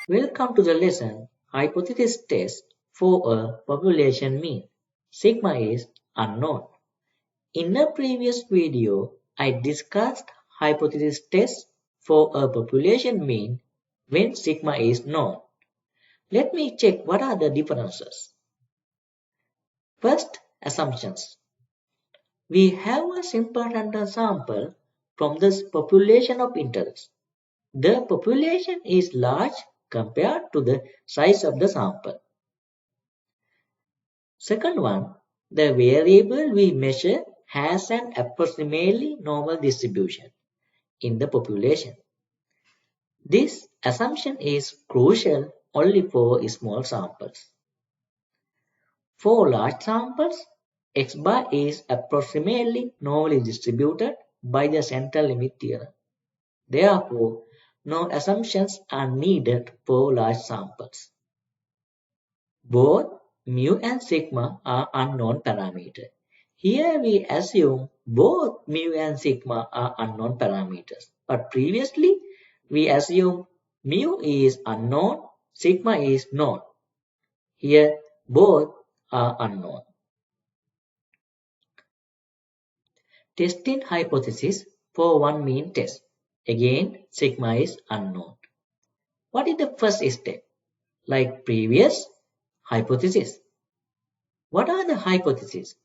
Welcome to the lesson Hypothesis Test for a Population Mean. Sigma is unknown. In a previous video, I discussed hypothesis test for a population mean when sigma is known. Let me check what are the differences. First, assumptions. We have a simple random sample from this population of interest. The population is large compared to the size of the sample. Second one, the variable we measure has an approximately normal distribution in the population. This assumption is crucial only for small samples. For large samples, x bar is approximately normally distributed by the central limit theorem. Therefore, no assumptions are needed for large samples. Both mu and sigma are unknown parameters. Here we assume both mu and sigma are unknown parameters. But previously we assume mu is unknown, sigma is known. Here both are unknown. Testing hypothesis for one mean test. Again, sigma is unknown. What is the first step? Like previous, hypothesis. What are the hypotheses?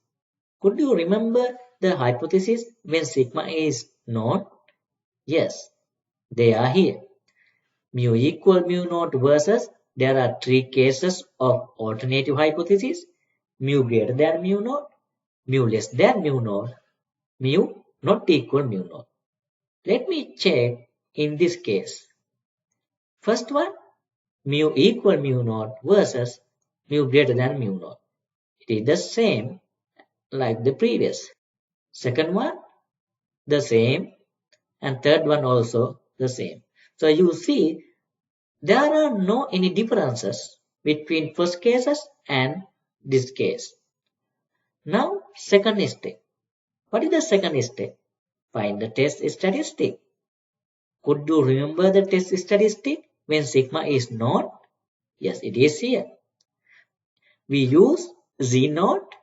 Could you remember the hypothesis when sigma is known? Yes, they are here. Mu equal mu naught versus there are three cases of alternative hypothesis. Mu greater than mu naught, mu less than mu naught, mu not equal mu naught. Let me check in this case. First one, mu equal mu naught versus mu greater than mu naught. It is the same like the previous. Second one, the same, and third one also the same. So you see there are no any differences between first cases and this case. Now second step. What is the second step? Find the test statistic. Could you remember the test statistic when sigma is known? Yes, it is here. We use z naught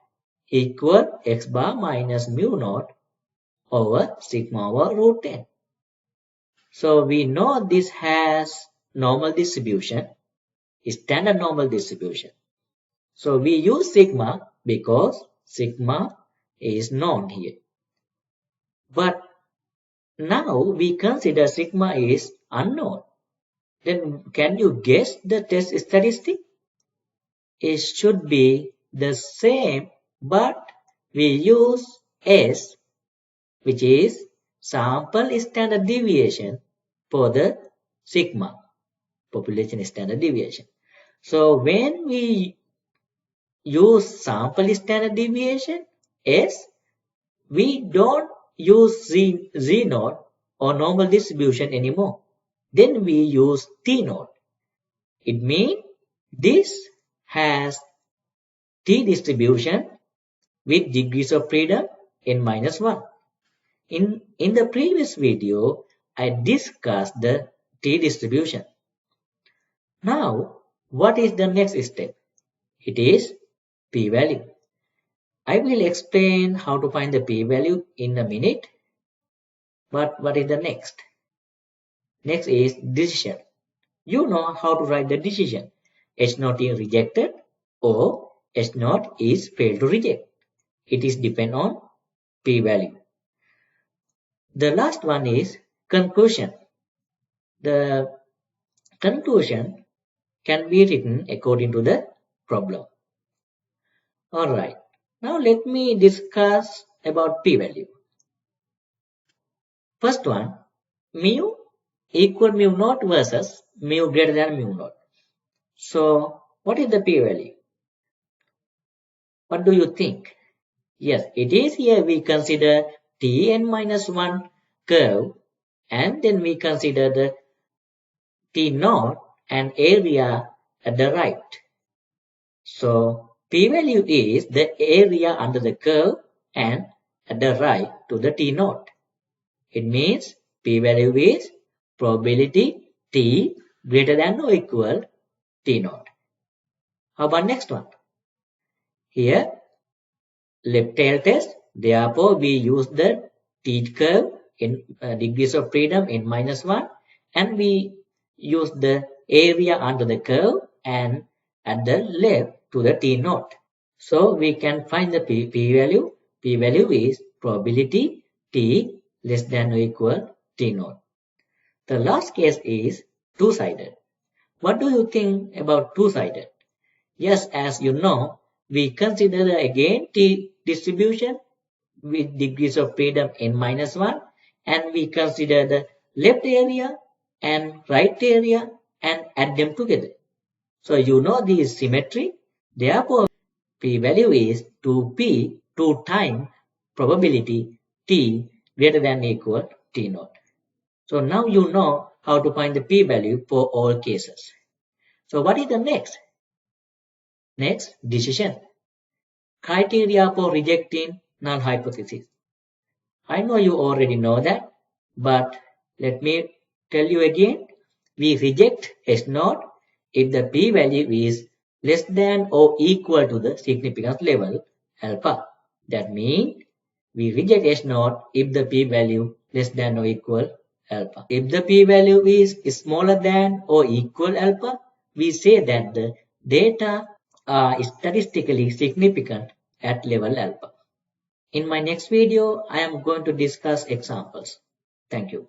equal x bar minus mu naught over sigma over root 10. So we know this has normal distribution, standard normal distribution. So we use sigma because sigma is known here. But now we consider sigma is unknown. Then can you guess the test statistic? It should be the same, but we use S, which is sample standard deviation for the sigma, population standard deviation. So when we use sample standard deviation S, we don't use Z naught or normal distribution anymore. Then we use T naught. It means this has T distribution with degrees of freedom n minus 1. In the previous video, I discussed the T distribution. Now, what is the next step? It is p-value. I will explain how to find the p-value in a minute. But what is the next? Next is decision. You know how to write the decision. H0 is rejected or H0 is failed to reject. It is depend on p-value. The last one is conclusion. The conclusion can be written according to the problem. Alright, now let me discuss about p-value. First one, mu equal mu naught versus mu greater than mu naught. So, what is the p-value? What do you think? Yes, it is here we consider Tn minus 1 curve and then we consider the T naught and area at the right. So, p-value is the area under the curve and at the right to the T naught. It means p-value is probability T greater than or equal T naught. How about next one? Here, left tail test. Therefore, we use the T curve in degrees of freedom in -1, and we use the area under the curve and at the left to the T naught. So we can find the p value. P value is probability T less than or equal T naught. The last case is two-sided. What do you think about two-sided? Yes, as you know, we consider again T distribution with degrees of freedom in -1, and we consider the left area and right area and add them together. So you know this symmetry. Therefore, p value is 2p, 2 times probability t greater than or equal t naught. So now you know how to find the p value for all cases. So what is the next? Next, decision. Criteria for rejecting null hypothesis. I know you already know that, but let me tell you again. We reject S naught if the p-value is less than or equal to the significance level alpha. That means we reject S naught if the p-value less than or equal alpha. If the p-value is smaller than or equal alpha, we say that the data are statistically significant at level alpha. In my next video, I am going to discuss examples. Thank you.